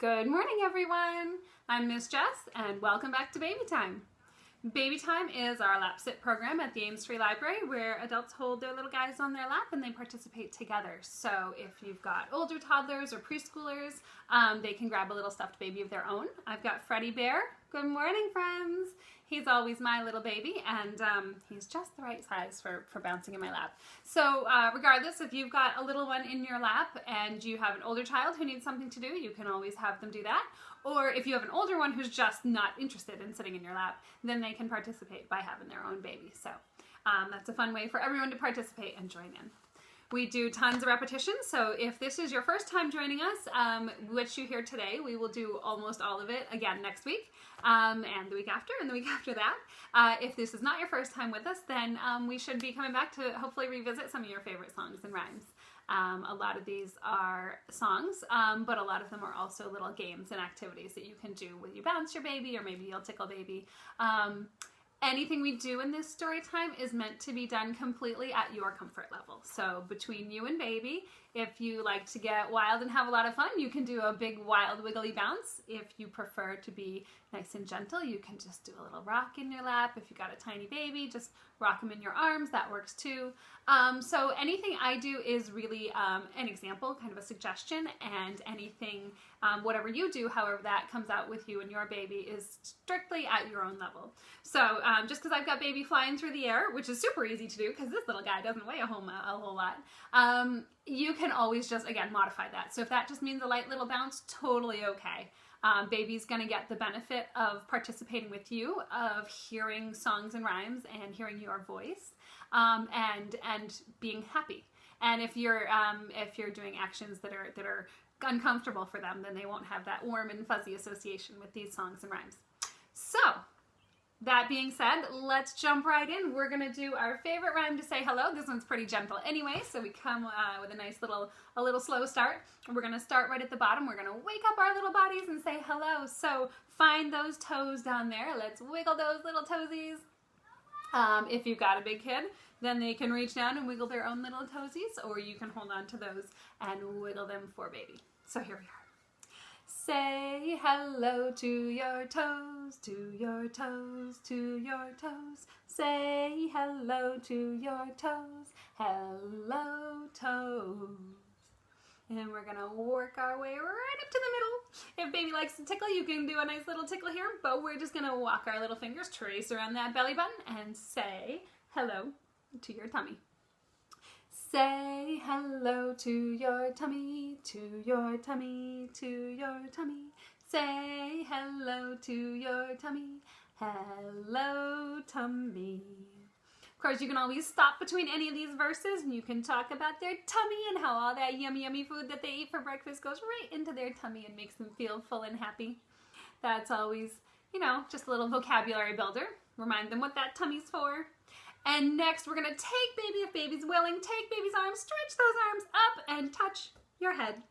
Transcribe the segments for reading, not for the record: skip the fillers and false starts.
Good morning, everyone. I'm Miss Jess, and welcome back to Babytime. Babytime is our lap sit program at the Ames Free Library where adults hold their little guys on their lap and they participate together. So if you've got older toddlers or preschoolers, they can grab a little stuffed baby of their own. I've got Freddie Bear. Good morning, friends. He's always my little baby, and he's just the right size for bouncing in my lap. So regardless, if you've got a little one in your lap and you have an older child who needs something to do, you can always have them do that. Or if you have an older one who's just not interested in sitting in your lap, then they can participate by having their own baby. So that's a fun way for everyone to participate and join in. We do tons of repetitions, so if this is your first time joining us, which you hear today, we will do almost all of it again next week, and the week after, and the week after that. If this is not your first time with us, then we should be coming back to hopefully revisit some of your favorite songs and rhymes. A lot of these are songs, but a lot of them are also little games and activities that you can do with you bounce your baby, or maybe you'll tickle baby. Anything we do in this story time is meant to be done completely at your comfort level. So between you and baby, if you like to get wild and have a lot of fun, you can do a big wild wiggly bounce. If you prefer to be nice and gentle, you can just do a little rock in your lap. If you got a tiny baby, just rock them in your arms. That works too. So anything I do is really an example, kind of a suggestion, and anything, whatever you do, however that comes out with you and your baby, is strictly at your own level. So just because I've got baby flying through the air, which is super easy to do because this little guy doesn't weigh a whole lot, you can always just, again, modify that. So if that just means a light little bounce, totally okay. Baby's going to get the benefit of participating with you, of hearing songs and rhymes and hearing your voice, and being happy. And if you're doing actions that are uncomfortable for them, then they won't have that warm and fuzzy association with these songs and rhymes. So that being said, let's jump right in. We're going to do our favorite rhyme to say hello. This one's pretty gentle anyway, so we come with a nice a little slow start. We're going to start right at the bottom. We're going to wake up our little bodies and say hello. So find those toes down there. Let's wiggle those little toesies. If you've got a big kid, then they can reach down and wiggle their own little toesies, or you can hold on to those and wiggle them for baby. So here we are. Say hello to your toes, to your toes, to your toes. Say hello to your toes, hello toes. And we're gonna work our way right up to the middle. If baby likes to tickle, you can do a nice little tickle here, but we're just gonna walk our little fingers, trace around that belly button, and say hello to your tummy. Say hello to your tummy, to your tummy, to your tummy. Say hello to your tummy, hello tummy. Of course, you can always stop between any of these verses and you can talk about their tummy and how all that yummy food that they eat for breakfast goes right into their tummy and makes them feel full and happy. That's always, just a little vocabulary builder. Remind them what that tummy's for. And next, we're going to take baby, if baby's willing, take baby's arms, stretch those arms up and touch your head.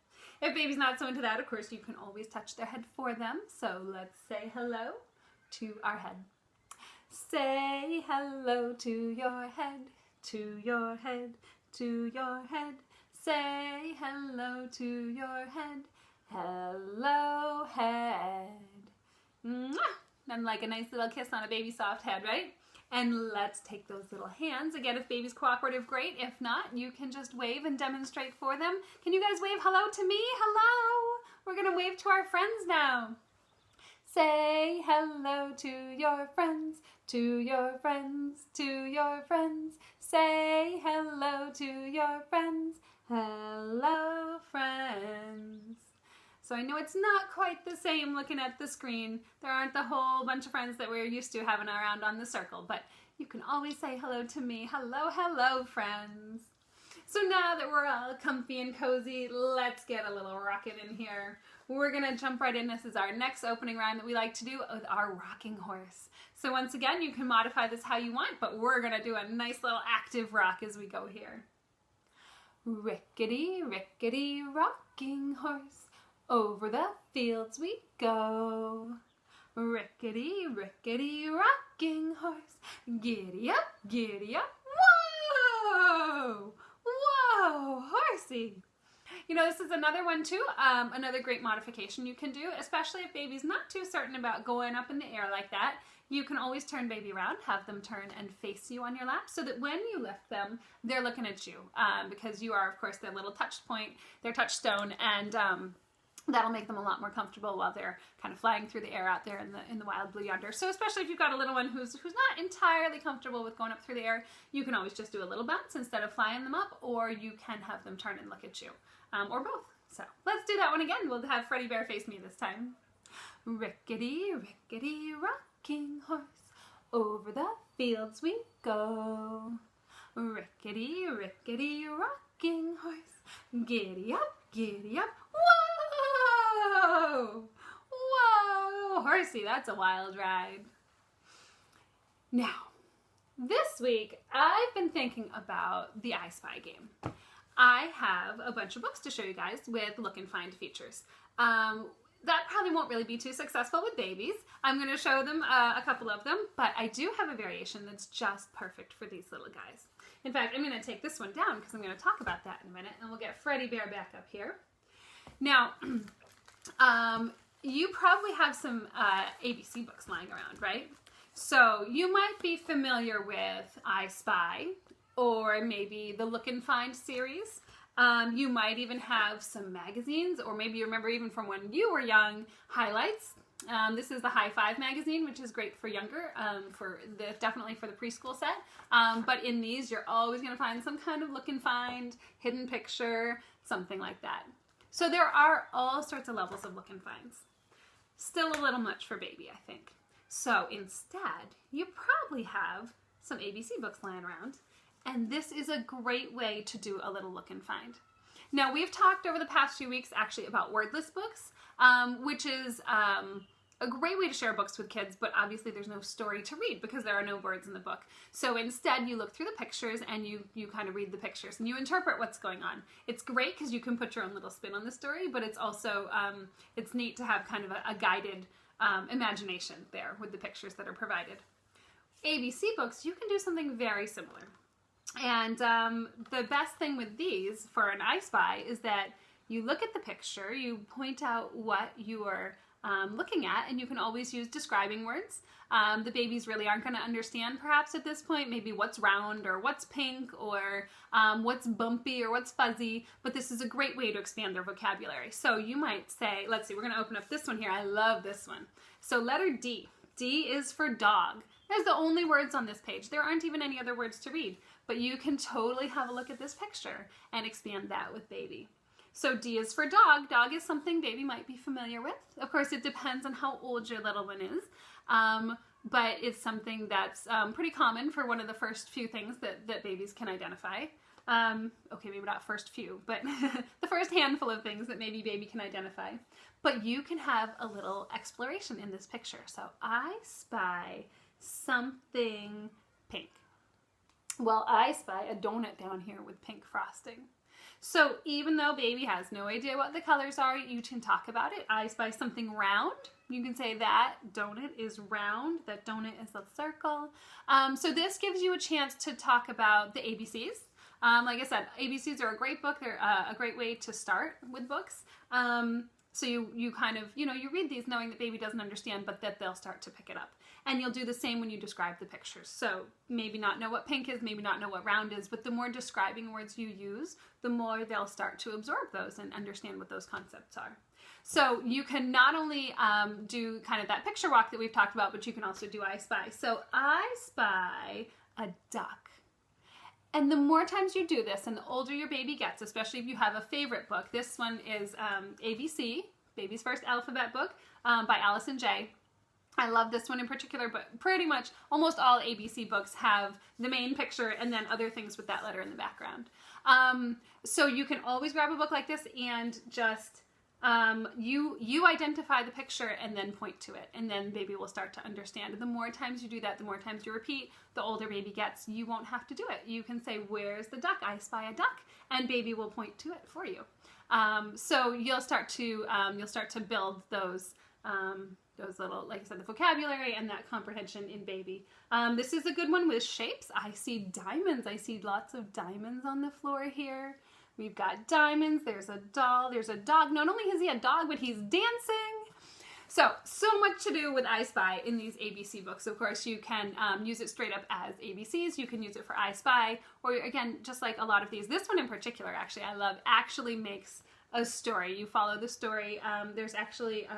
If baby's not so into that, of course, you can always touch their head for them. So let's say hello to our head. Say hello to your head, to your head, to your head. Say hello to your head, hello head. Mwah! And like a nice little kiss on a baby's soft head, right? And let's take those little hands. Again, if baby's cooperative, great. If not, you can just wave and demonstrate for them. Can you guys wave hello to me? Hello! We're gonna wave to our friends now. Say hello to your friends, to your friends, to your friends. Say hello to your friends, hello friends. So I know it's not quite the same looking at the screen. There aren't the whole bunch of friends that we're used to having around on the circle, but you can always say hello to me. Hello, hello, friends. So now that we're all comfy and cozy, let's get a little rockin' in here. We're gonna jump right in. This is our next opening rhyme that we like to do with our rocking horse. So once again, you can modify this how you want, but we're gonna do a nice little active rock as we go here. Rickety, rickety, rocking horse, over the fields we go. Rickety, rickety, rocking horse, giddy up, giddy up, whoa! Whoa, horsey! You know, this is another one too, another great modification you can do, especially if baby's not too certain about going up in the air like that. You can always turn baby around, have them turn and face you on your lap so that when you lift them, they're looking at you because you are, of course, their little touch point, their touchstone, and that'll make them a lot more comfortable while they're kind of flying through the air out there in the wild blue yonder. So especially if you've got a little one who's not entirely comfortable with going up through the air, you can always just do a little bounce instead of flying them up, or you can have them turn and look at you, or both. So let's do that one again. We'll have Freddie Bear face me this time. Rickety, rickety, rocking horse, over the fields we go. Rickety, rickety, rocking horse, giddy up, whoa! Whoa! Horsey, that's a wild ride. Now, this week, I've been thinking about the I Spy game. I have a bunch of books to show you guys with look and find features. That probably won't really be too successful with babies. I'm going to show them a couple of them, but I do have a variation that's just perfect for these little guys. In fact, I'm going to take this one down because I'm going to talk about that in a minute, and we'll get Freddie Bear back up here. Now, you probably have some ABC books lying around, right? So you might be familiar with I Spy, or maybe the Look and Find series. You might even have some magazines, or maybe you remember even from when you were young, highlights. This is the High Five magazine, which is great for younger, definitely for the preschool set. But in these, you're always going to find some kind of look and find, hidden picture, something like that. So there are all sorts of levels of look and finds. Still a little much for baby, I think. So instead, you probably have some ABC books lying around. And this is a great way to do a little look and find. Now, we've talked over the past few weeks actually about wordless books, which is a great way to share books with kids, but obviously there's no story to read because there are no words in the book. So instead, you look through the pictures and you kind of read the pictures and you interpret what's going on. It's great because you can put your own little spin on the story, but it's also, it's neat to have kind of a guided imagination there with the pictures that are provided. ABC books, you can do something very similar. And the best thing with these for an I Spy is that you look at the picture, you point out what you are looking at, and you can always use describing words. The babies really aren't going to understand perhaps at this point maybe what's round or what's pink or what's bumpy or what's fuzzy, but this is a great way to expand their vocabulary. So you might say, let's see, we're going to open up this one here. I love this one. So letter D. D is for dog. There's the only words on this page. There aren't even any other words to read, but you can totally have a look at this picture and expand that with baby. So D is for dog. Dog is something baby might be familiar with. Of course, it depends on how old your little one is, but it's something that's pretty common for one of the first few things that babies can identify. Okay, maybe not first few, but the first handful of things that maybe baby can identify. But you can have a little exploration in this picture. So I spy something pink. Well, I spy a donut down here with pink frosting. So even though baby has no idea what the colors are, you can talk about it. I spy something round. You can say that donut is round, that donut is a circle. So this gives you a chance to talk about the ABCs. Like I said, ABCs are a great book. They're a great way to start with books. So you kind of, you read these knowing that baby doesn't understand, but that they'll start to pick it up. And you'll do the same when you describe the pictures. So maybe not know what pink is, maybe not know what round is, but the more describing words you use, the more they'll start to absorb those and understand what those concepts are. So you can not only do kind of that picture walk that we've talked about, but you can also do I spy. So I spy a duck. And the more times you do this, and the older your baby gets, especially if you have a favorite book, this one is ABC, Baby's First Alphabet Book, by Allison J. I love this one in particular, but pretty much almost all ABC books have the main picture and then other things with that letter in the background. So you can always grab a book like this and just you identify the picture and then point to it, and then baby will start to understand. The more times you do that, the more times you repeat, the older baby gets. You won't have to do it. You can say, "Where's the duck? I spy a duck," and baby will point to it for you. So you'll start to build those little, like I said, the vocabulary and that comprehension in baby. This is a good one with shapes. I see diamonds. I see lots of diamonds on the floor here. We've got diamonds. There's a doll. There's a dog. Not only is he a dog, but he's dancing. So much to do with I Spy in these ABC books. Of course, you can use it straight up as ABCs. You can use it for I Spy, or again, just like a lot of these. This one in particular, actually, I love, actually makes a story. You follow the story. There's actually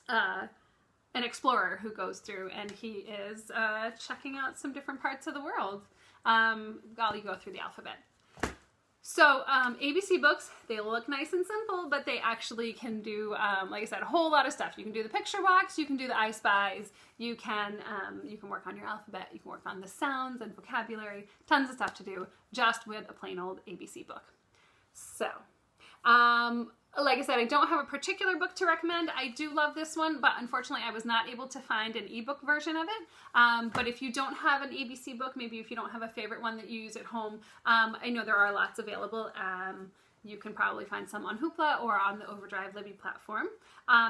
an explorer who goes through, and he is checking out some different parts of the world while you go through the alphabet. So ABC books, they look nice and simple, but they actually can do, like I said, a whole lot of stuff. You can do the picture box, you can do the I Spies, you can work on your alphabet, you can work on the sounds and vocabulary, tons of stuff to do just with a plain old ABC book. So, like I said, I don't have a particular book to recommend. I do love this one, but unfortunately I was not able to find an ebook version of it. But if you don't have an ABC book, maybe if you don't have a favorite one that you use at home, I know there are lots available. You can probably find some on Hoopla or on the Overdrive Libby platform.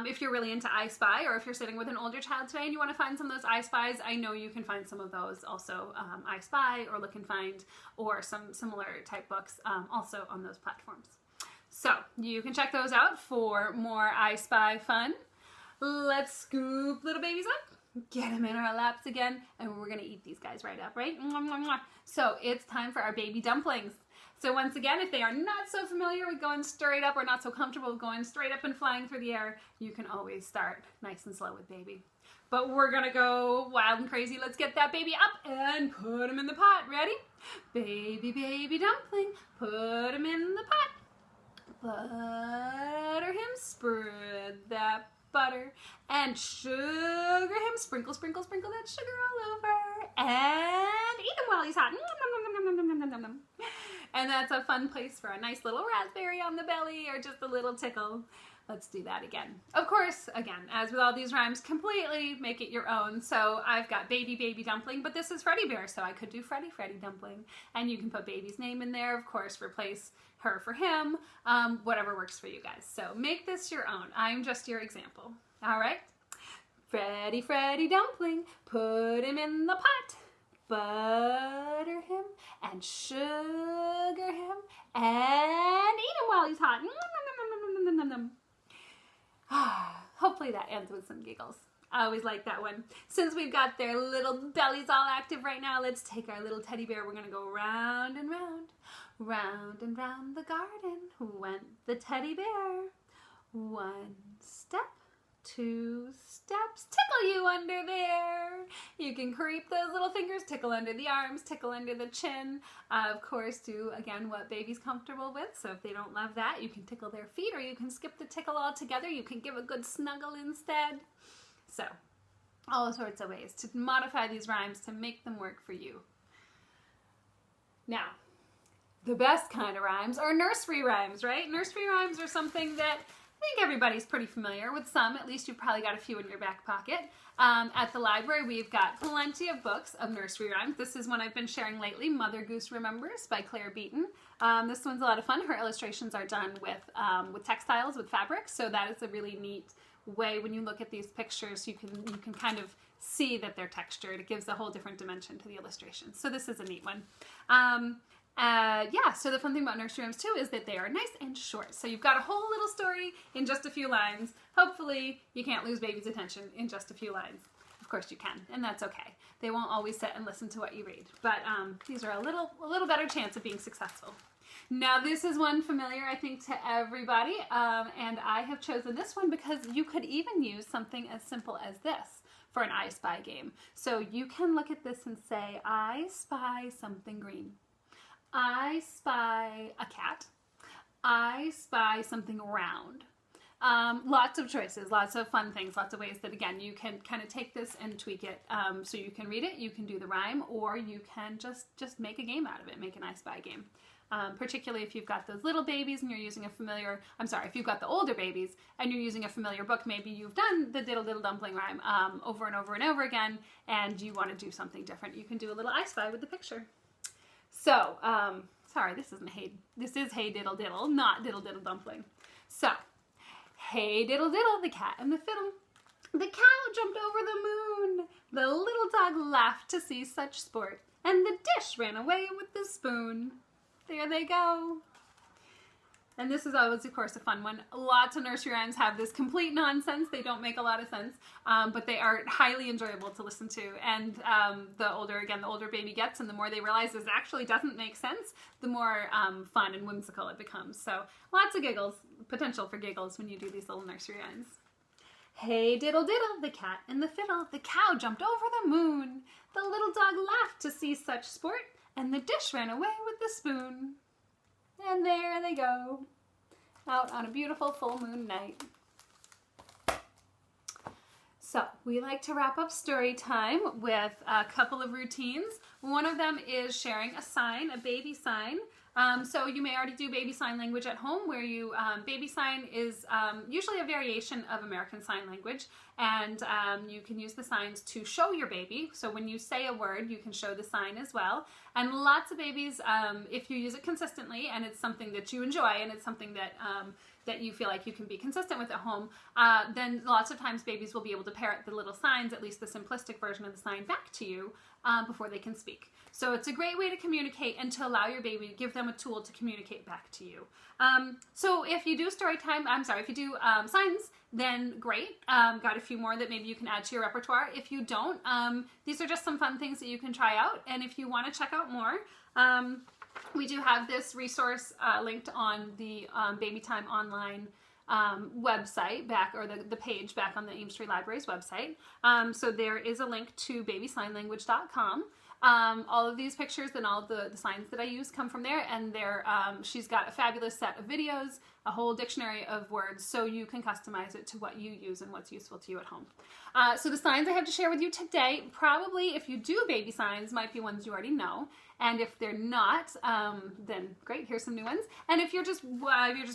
If you're really into I Spy, or if you're sitting with an older child today and you want to find some of those I Spies, I know you can find some of those also, I Spy or Look and Find, or some similar type books also on those platforms. So you can check those out for more I Spy fun. Let's scoop little babies up, get them in our laps again, and we're gonna eat these guys right up, right? So it's time for our baby dumplings. So once again, if they are not so familiar with going straight up or not so comfortable with going straight up and flying through the air, you can always start nice and slow with baby. But we're gonna go wild and crazy. Let's get that baby up and put him in the pot. Ready? Baby, baby dumpling, put him in the pot. Butter him, spread that butter, and sugar him, sprinkle, sprinkle, sprinkle that sugar all over, and eat him while he's hot. And that's a fun place for a nice little raspberry on the belly, or just a little tickle. Let's do that again. Of course, again, as with all these rhymes, completely make it your own. So I've got baby, baby dumpling, but this is Freddy Bear, so I could do Freddy, Freddy dumpling. And you can put baby's name in there, of course, replace her for him, whatever works for you guys. So make this your own. I'm just your example. All right? Freddy, Freddy dumpling, put him in the pot. Butter him and sugar him and eat him while he's hot. Hopefully that ends with some giggles. I always like that one. Since we've got their little bellies all active right now, let's take our little teddy bear. We're going to go round and round, round and round the garden went the teddy bear. 1 step, 2 steps, tickle you under there. You can creep those little fingers, tickle under the arms, tickle under the chin. Of course, do, again, what baby's comfortable with. So if they don't love that, you can tickle their feet, or you can skip the tickle altogether. You can give a good snuggle instead. So, all sorts of ways to modify these rhymes to make them work for you. Now, the best kind of rhymes are nursery rhymes, right? Nursery rhymes are something that I think everybody's pretty familiar with. Some, at least you've probably got a few in your back pocket. At the library, we've got plenty of books of nursery rhymes. This is one I've been sharing lately, Mother Goose Remembers by Claire Beaton. This one's a lot of fun. Her illustrations are done with textiles, with fabric, so that is a really neat way. When you look at these pictures, you can kind of see that they're textured. It gives a whole different dimension to the illustration. So this is a neat one. Yeah, so the fun thing about nursery rhymes too is that they are nice and short. So you've got a whole little story in just a few lines. Hopefully you can't lose baby's attention in just a few lines. Of course you can, and that's okay. They won't always sit and listen to what you read, but these are a little better chance of being successful. Now this is one familiar, I think, to everybody, and I have chosen this one because you could even use something as simple as this for an I Spy game. So you can look at this and say, I spy something green. I spy a cat. I spy something round. Lots of choices, lots of fun things, lots of ways that, again, you can kind of take this and tweak it. So you can read it, you can do the rhyme, or you can just make a game out of it, make an I Spy game. Particularly if you've got those little babies and you're using a familiar, if you've got the older babies and you're using a familiar book, maybe you've done the Diddle Diddle Dumpling rhyme over and over and over again, and you want to do something different. You can do a little I Spy with the picture. So, sorry, this is Hey Diddle Diddle, not Diddle Diddle Dumpling. So, hey diddle diddle, the cat and the fiddle. The cow jumped over the moon. The little dog laughed to see such sport, and the dish ran away with the spoon. There they go. And this is always, of course, a fun one. Lots of nursery rhymes have this complete nonsense. They don't make a lot of sense, but they are highly enjoyable to listen to. And the older baby gets and the more they realize this actually doesn't make sense, the more fun and whimsical it becomes. So lots of giggles, potential for giggles when you do these little nursery rhymes. Hey diddle diddle, the cat and the fiddle, the cow jumped over the moon. The little dog laughed to see such sport, and the dish ran away with the spoon. And there they go, out on a beautiful full moon night. So we like to wrap up story time with a couple of routines. One of them is sharing a sign, a baby sign. So you may already do baby sign language at home, where you, baby sign is usually a variation of American Sign Language, and you can use the signs to show your baby. So when you say a word, you can show the sign as well. And lots of babies, if you use it consistently and it's something that you enjoy and it's something that that you feel like you can be consistent with at home, then lots of times babies will be able to parrot the little signs, at least the simplistic version of the sign, back to you before they can speak. So it's a great way to communicate and to allow your baby to give them a tool to communicate back to you. So if you do if you do signs, then great. Got a few more that maybe you can add to your repertoire. If you don't, these are just some fun things that you can try out. And if you want to check out more, we do have this resource linked on the Babytime online website or the page back on the Ames Free Library's website. So there is a link to babysignlanguage.com. All of these pictures and all of the signs that I use come from there, and she's got a fabulous set of videos, a whole dictionary of words, so you can customize it to what you use and what's useful to you at home. So the signs I have to share with you today, probably if you do baby signs, might be ones you already know, and if they're not, then great, here's some new ones. And if you're just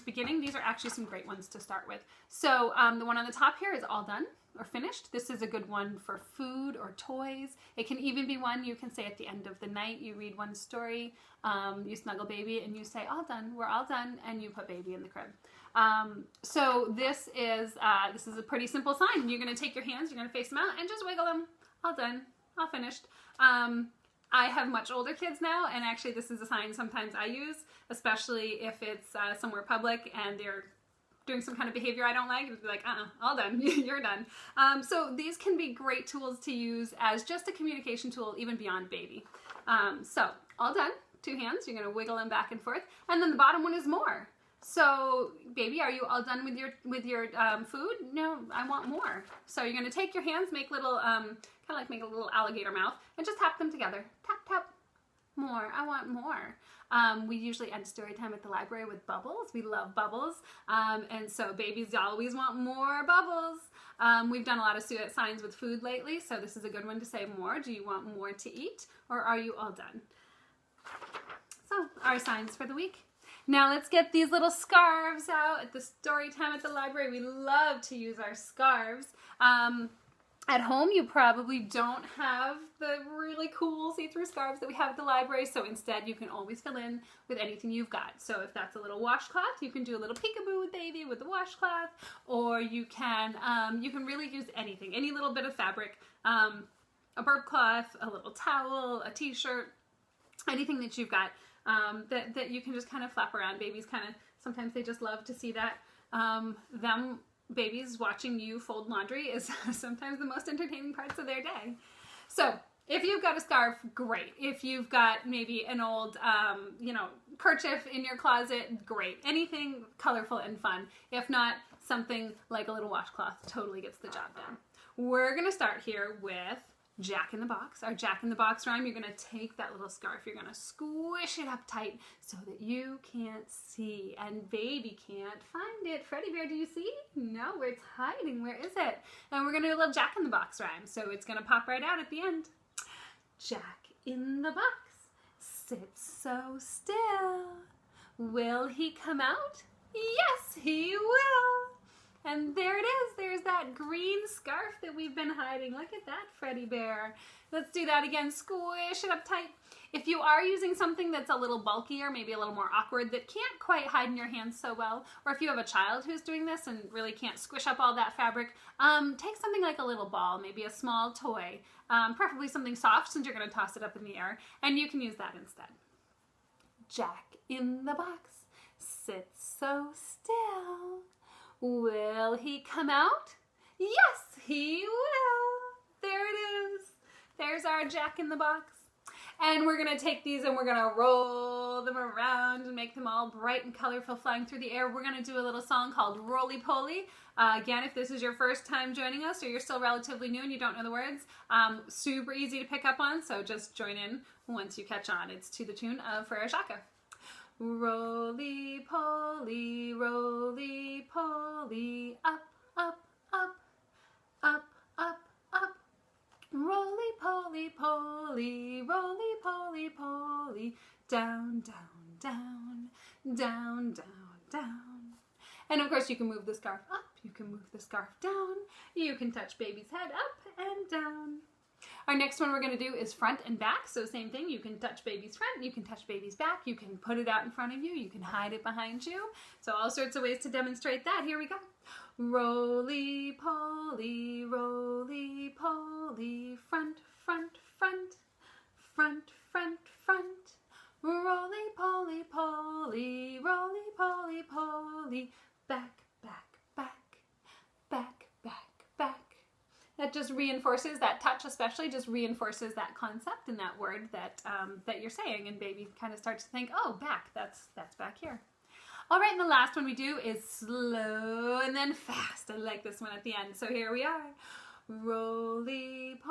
beginning, these are actually some great ones to start with. So the one on the top here is all done or finished. This is a good one for food or toys. It can even be one you can say at the end of the night. You read one story, you snuggle baby, and you say, all done, we're all done, and you put baby in the crib. So this is a pretty simple sign. You're going to take your hands, you're going to face them out, and just wiggle them. All done, all finished. I have much older kids now, and actually this is a sign sometimes I use, especially if it's somewhere public and they're doing some kind of behavior I don't like. It's like, all done, you're done. So these can be great tools to use as just a communication tool, even beyond baby. So all done, two hands, you're gonna wiggle them back and forth. And then the bottom one is more. So baby, are you all done with your food? No, I want more. So you're gonna take your hands, make little, kind of like make a little alligator mouth, and just tap them together. Tap, tap. More, I want more. We usually end story time at the library with bubbles. We love bubbles. And so babies always want more bubbles. We've done a lot of signs with food lately, so this is a good one to say more. Do you want more to eat, or are you all done? So our signs for the week. Now let's get these little scarves out at the story time at the library. We love to use our scarves. At home, you probably don't have the really cool see-through scarves that we have at the library, so instead you can always fill in with anything you've got. So if that's a little washcloth, you can do a little peekaboo with baby with the washcloth, or you can really use anything, any little bit of fabric, a burp cloth, a little towel, a t-shirt, anything that you've got that you can just kind of flap around. Babies sometimes they just love to see that. Babies watching you fold laundry is sometimes the most entertaining parts of their day. So if you've got a scarf, great. If you've got maybe an old, kerchief in your closet, great. Anything colorful and fun. If not, something like a little washcloth totally gets the job done. We're going to start here with Jack in the Box. Our Jack in the Box rhyme, you're going to take that little scarf, you're going to squish it up tight so that you can't see and baby can't find it. Freddie Bear, do you see? No, where it's hiding. Where is it? And we're going to do a little Jack in the Box rhyme, so it's going to pop right out at the end. Jack in the box sits so still. Will he come out? Yes, he will. And there it is. There's that green scarf that we've been hiding. Look at that, Freddie Bear. Let's do that again. Squish it up tight. If you are using something that's a little bulkier, maybe a little more awkward, that can't quite hide in your hands so well, or if you have a child who's doing this and really can't squish up all that fabric, take something like a little ball, maybe a small toy, preferably something soft since you're going to toss it up in the air, and you can use that instead. Jack in the Box sits so still. Will he come out? Yes, he will. There it is. There's our Jack in the Box. And we're going to take these and we're going to roll them around and make them all bright and colorful flying through the air. We're going to do a little song called Roly-Poly. Again, if this is your first time joining us or you're still relatively new and you don't know the words, super easy to pick up on, so just join in once you catch on. It's to the tune of Frere Shaka. Roly-poly, roly-poly, up, up, up, up, up, up. Roly-poly, poly, roly-poly, poly, down, down, down, down, down, down. And of course you can move the scarf up, you can move the scarf down, you can touch baby's head up and down. Our next one we're going to do is front and back, so same thing, you can touch baby's front, you can touch baby's back, you can put it out in front of you, you can hide it behind you. So all sorts of ways to demonstrate that. Here we go. Roly-poly, roly-poly, front, front, front, front, front, front. Roly-poly, poly, roly-poly, poly, back, back, back, back, back, back. That just reinforces, that touch especially, just reinforces that concept and that word that that you're saying, and baby kind of starts to think, oh, back, that's back here. All right, and the last one we do is slow and then fast. I like this one at the end. So here we are. Roly-poly,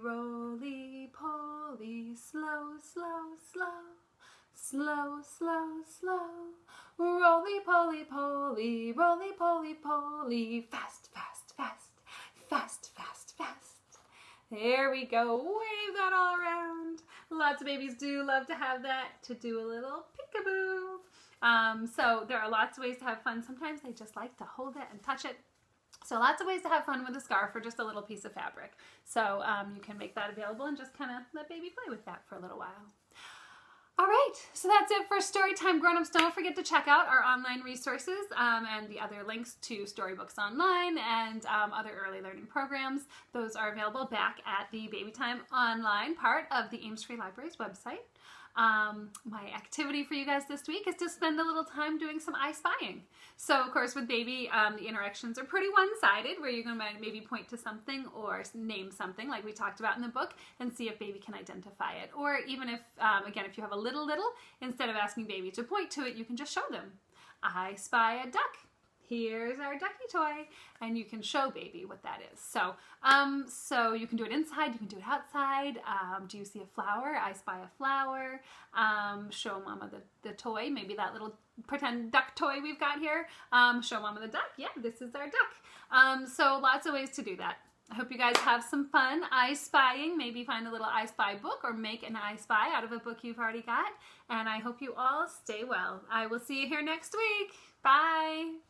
roly-poly, slow, slow, slow, slow, slow, slow. Roly-poly, poly, roly-poly, poly, fast, fast, fast, fast, fast, fast. There we go. Wave that all around. Lots of babies do love to have that, to do a little peekaboo. So there are lots of ways to have fun. Sometimes they just like to hold it and touch it. So lots of ways to have fun with a scarf or just a little piece of fabric. So you can make that available and just kind of let baby play with that for a little while. All right, so that's it for Storytime Grown-ups. Don't forget to check out our online resources and the other links to Storybooks Online and other early learning programs. Those are available back at the Babytime Online part of the Ames Free Library's website. My activity for you guys this week is to spend a little time doing some I spying. So of course with baby, the interactions are pretty one-sided, where you're going to maybe point to something or name something like we talked about in the book and see if baby can identify it. Or even if, again, if you have a little, instead of asking baby to point to it, you can just show them. I spy a duck. Here's our ducky toy, and you can show baby what that is. So, so you can do it inside, you can do it outside. Do you see a flower? I spy a flower. Show mama the toy, maybe that little pretend duck toy we've got here. Show mama the duck. Yeah, this is our duck. So lots of ways to do that. I hope you guys have some fun I spying. Maybe find a little I Spy book or make an I Spy out of a book you've already got. And I hope you all stay well. I will see you here next week. Bye.